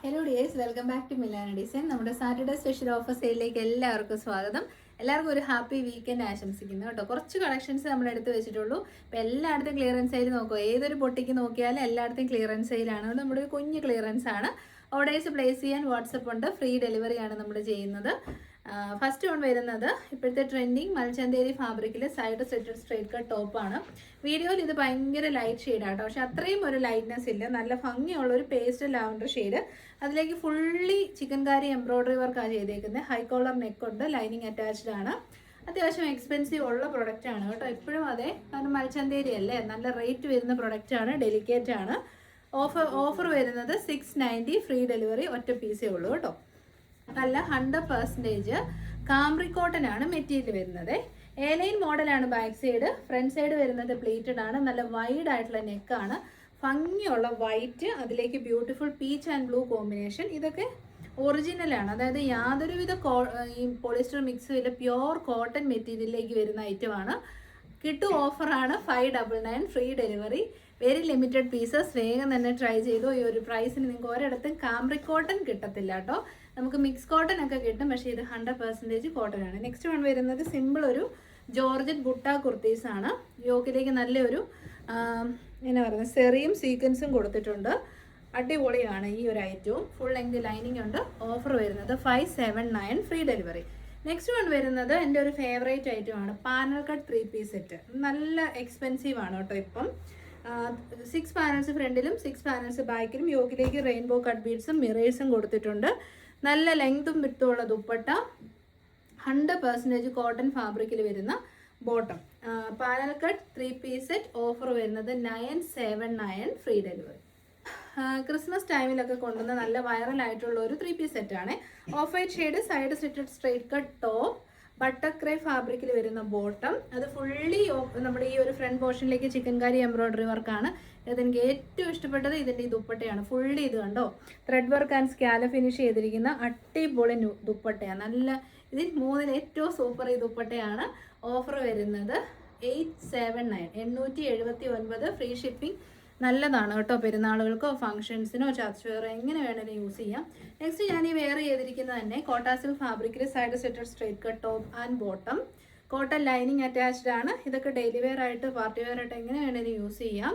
Hello dears, welcome back to Milana design. നമ്മുടെ Saturday special offer സെയിലിലേക്ക് എല്ലാവർക്കും സ്വാഗതം. എല്ലാവർക്കും ഒരു ഹാപ്പി വീക്കെൻഡ് ആശംസിക്കുന്നു കേട്ടോ. കുറച്ച് കളക്ഷൻസ് നമ്മൾ എടുത്ത് വെച്ചിട്ടുള്ളൂ. ഇപ്പം എല്ലായിടത്തും ക്ലിയറൻസ് സെയിൽ നോക്കുക, ഏതൊരു പൊട്ടിക്ക് നോക്കിയാലും എല്ലായിടത്തും ക്ലിയറൻസ് സെയിലാണ്. നമ്മുടെ ഒരു കുഞ്ഞ് ക്ലിയറൻസ് ആണ്. ഓർഡേഴ്സ് പ്ലേസ് ചെയ്യാൻ വാട്സപ്പ് ഉണ്ട്, ഫ്രീ ഡെലിവറി ആണ് നമ്മൾ ചെയ്യുന്നത്. ഫസ്റ്റ് വൺ വരുന്നത് ഇപ്പോഴത്തെ ട്രെൻഡിങ് മൽച്ചന്തേരി ഫാബ്രിക്കിൽ സൈഡ് സെറ്റഡ് സ്ട്രേറ്റ് കട്ട് ടോപ്പാണ്. വീഡിയോയിൽ ഇത് ഭയങ്കര ലൈറ്റ് ഷെയ്ഡാട്ടോ, പക്ഷെ അത്രയും ഒരു ലൈറ്റ്നെസ് ഇല്ല. നല്ല ഭംഗിയുള്ള ഒരു പേസ്റ്റ് ലാവൻഡർ ഷെയ്ഡ്. അതിലേക്ക് ഫുള്ളി ചിക്കൻകാരി എംബ്രോയിഡറി വർക്കാണ് ചെയ്തേക്കുന്നത്. ഹൈ കോളർ നെക്ക് ഉണ്ട്, ലൈനിങ് അറ്റാച്ച്ഡ് ആണ്. അത്യാവശ്യം എക്സ്പെൻസീവ് ഉള്ള പ്രൊഡക്റ്റ് ആണ് കേട്ടോ. എപ്പോഴും അതെ, കാരണം മൽച്ചന്തേരി അല്ലേ, നല്ല റേറ്റ് വരുന്ന പ്രൊഡക്റ്റ് ആണ്, ഡെലിക്കേറ്റ് ആണ്. ഓഫർ വരുന്നത് 690, ഫ്രീ ഡെലിവറി, ഒറ്റ പീസേ ഉള്ളൂ കേട്ടോ. നല്ല 100% കാംബ്രി കോട്ടൺ ആണ് മെറ്റീരിയൽ വരുന്നത്. എലൈൻ മോഡലാണ് ബാക്ക് സൈഡ്. ഫ്രണ്ട് സൈഡ് വരുന്നത് പ്ലേറ്റഡ് ആണ്. നല്ല വൈഡ് ആയിട്ടുള്ള നെക്കാണ്. ഭംഗിയുള്ള വൈറ്റ്, അതിലേക്ക് beautiful peach and blue combination. ഇതൊക്കെ ഒറിജിനലാണ്, അതായത് യാതൊരുവിധ ഈ പോളിസ്റ്റർ മിക്സ് ഇല്ല, പ്യോർ കോട്ടൺ മെറ്റീരിയലിലേക്ക് വരുന്ന ഐറ്റമാണ്. കിട്ടും ഓഫറാണ് 599, free delivery, very limited pieces. വേഗം തന്നെ ട്രൈ ചെയ്തു. ഈ ഒരു പ്രൈസിന് നിങ്ങൾക്ക് ഒരിടത്തും കാംബ്രി കോട്ടൺ കിട്ടത്തില്ല കേട്ടോ. നമുക്ക് മിക്സ് കോട്ടൺ ഒക്കെ കിട്ടും, പക്ഷേ ഇത് 100% കോട്ടൺ ആണ്. നെക്സ്റ്റ് വൺ വരുന്നത് സിമ്പിൾ ഒരു ജോർജറ്റ് ബുട്ട കുർത്തീസ് ആണ്. യോക്കിലേക്ക് നല്ലൊരു എന്നാ പറയുന്നത് സെറിയും സീക്വൻസും കൊടുത്തിട്ടുണ്ട്. അടിപൊളിയാണ് ഈ ഒരു ഐറ്റവും. ഫുൾ ലെങ്ത് ലൈനിങ് ഉണ്ട്. ഓഫർ വരുന്നത് 579, ഫ്രീ ഡെലിവറി. നെക്സ്റ്റ് വൺ വരുന്നത് എൻ്റെ ഒരു ഫേവറേറ്റ് ഐറ്റമാണ്, പാനൽ കട്ട് 3 പീസ് സെറ്റ്. നല്ല എക്സ്പെൻസീവ് ആണ് കേട്ടോ. ഇപ്പം 6 പാനൽസ് ഫ്രണ്ടിലും 6 പാനൽസ് ബാക്കിലും. യോക്കിലേക്ക് റെയിൻബോ കട്ട് ബീഡ്സും മിറേഴ്സും കൊടുത്തിട്ടുണ്ട്. നല്ല ലെങ്തും വിട്ടുമുള്ള ദുപ്പട്ട. 100% കോട്ടൺ ഫാബ്രിക്കിൽ വരുന്ന bottom. Panel cut 3 piece set. Offer വരുന്നത് 979, ഫ്രീ ഡെലിവറി. ക്രിസ്മസ് ടൈമിലൊക്കെ കൊണ്ടുവന്ന നല്ല വൈറലായിട്ടുള്ള ഒരു 3 പീസ് സെറ്റാണ്. ഓഫ് വൈറ്റ് ഷെയ്ഡ്, സൈഡ് സെറ്റഡ് straight cut top, butter crepe ഫാബ്രിക്കിൽ വരുന്ന ബോട്ടം. അത് ഫുള്ളി നമ്മുടെ ഈ ഒരു ഫ്രണ്ട് പോർഷനിലേക്ക് ചിക്കൻകാരി എംബ്രോയിഡറി വർക്കാണ്. ഇതെനിക്ക് ഏറ്റവും ഇഷ്ടപ്പെട്ടത് ഇതിൻ്റെ ഈ ദുപ്പട്ടയാണ്. ഫുള്ളി ഇത് കണ്ടോ, ത്രെഡ് വർക്ക് ആൻഡ് സ്കാല ഫിനിഷ് ചെയ്തിരിക്കുന്ന അടിപൊളി ദുപ്പട്ടയാണ്. നല്ല ഇതിൽ 3-ൽ ഏറ്റവും സൂപ്പർ ഈ ദുപ്പട്ടയാണ്. ഓഫർ വരുന്നത് 879, 879, ഫ്രീ ഷിപ്പിംഗ്. നല്ലതാണ് കേട്ടോ, പെരുന്നാളുകൾക്കോ ഫംഗ്ഷൻസിനോ ചർച്ച് വെയറോ എങ്ങനെ വേണമെങ്കിലും യൂസ് ചെയ്യാം. നെക്സ്റ്റ് ഞാൻ ഈ വെയർ ചെയ്തിരിക്കുന്നത് തന്നെ കോട്ടാസിൽ ഫാബ്രിക്കിൽ സൈഡ് സെറ്റഡ് straight cut top and bottom. Cotton lining attached ആണ്. ഇതൊക്കെ ഡെയിലി വെയർ ആയിട്ട് പാർട്ടി വെയർ ആയിട്ട് എങ്ങനെ വേണമെങ്കിലും യൂസ് ചെയ്യാം.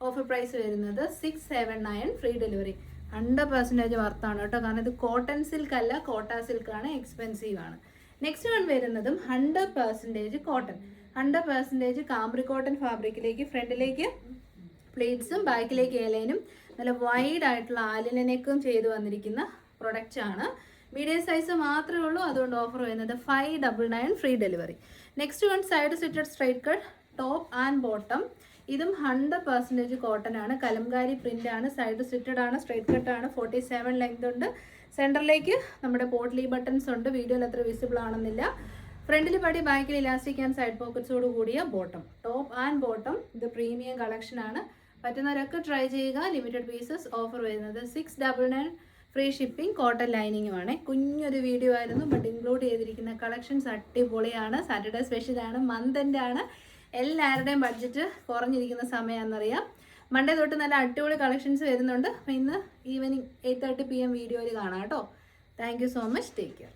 ഓഫർ പ്രൈസ് വരുന്നത് 679, ഫ്രീ ഡെലിവറി. 100% വർത്താണ് കേട്ടോ, കാരണം ഇത് കോട്ടൺ സിൽക്ക് അല്ല, കോട്ടാ സിൽക്കാണ്, എക്സ്പെൻസീവ് ആണ്. നെക്സ്റ്റ് വൺ വരുന്നതും 100% കോട്ടൺ, 100% കാംബ്രി കോട്ടൺ ഫാബ്രിക്കിലേക്ക് ഫ്രണ്ടിലേക്ക് പ്ലേറ്റ്സും ബാക്കിലേക്ക് ഏലൈനും നല്ല വൈഡ് ആയിട്ടുള്ള ആലിനെക്കും ചെയ്തു വന്നിരിക്കുന്ന പ്രൊഡക്റ്റ് ആണ്. മീഡിയം സൈസ് മാത്രമേ ഉള്ളൂ, അതുകൊണ്ട് ഓഫർ വരുന്നത് 599, free delivery. Next one side സെറ്റഡ് straight cut top and bottom. ഇതും 100% കോട്ടൺ ആണ്. കലംകാരി പ്രിന്റ് ആണ്. സൈഡ് സ്റ്റിറ്റഡ് ആണ്, സ്ട്രൈറ്റ് കട്ട് ആണ്. 47 ലെങ്ത് ഉണ്ട്. സെൻറ്ററിലേക്ക് നമ്മുടെ പോട്ട്ലി ബട്ടൺസ് ഉണ്ട്. വീഡിയോയിൽ അത്ര വിസിബിൾ ആണെന്നില്ല. ഫ്രണ്ടിൽ പടി, ബാക്കിൽ ഇലാസ്റ്റിക് ആൻഡ് സൈഡ് പോക്കറ്റ്സോട് കൂടിയ ബോട്ടം. Top and bottom. ഇത് പ്രീമിയം കളക്ഷൻ ആണ്. പറ്റുന്നവരൊക്കെ ട്രൈ ചെയ്യുക. Limited pieces. ഓഫർ വരുന്നത് 699, ഫ്രീ ഷിപ്പിംഗ്. കോട്ടൺ ലൈനിങ്ങുമാണ്. കുഞ്ഞൊരു വീഡിയോ ആയിരുന്നു, ബട്ട് ഇൻക്ലൂഡ് ചെയ്തിരിക്കുന്ന കളക്ഷൻസ് അടിപൊളിയാണ്. സാറ്റർഡേ സ്പെഷ്യലാണ്, മന്ത് എൻഡ് ആണ്. എല്ലാവരുടെയും ബഡ്ജറ്റ് കുറഞ്ഞിരിക്കുന്ന സമയമാണെന്നറിയാം. മൺഡേ തൊട്ട് നല്ല അടിപൊളി കളക്ഷൻസ് വരുന്നുണ്ട്. അപ്പോൾ ഇന്ന് ഈവനിങ് 8:30 PM വീഡിയോയിൽ കാണാം കേട്ടോ. Thank you so much. Take care.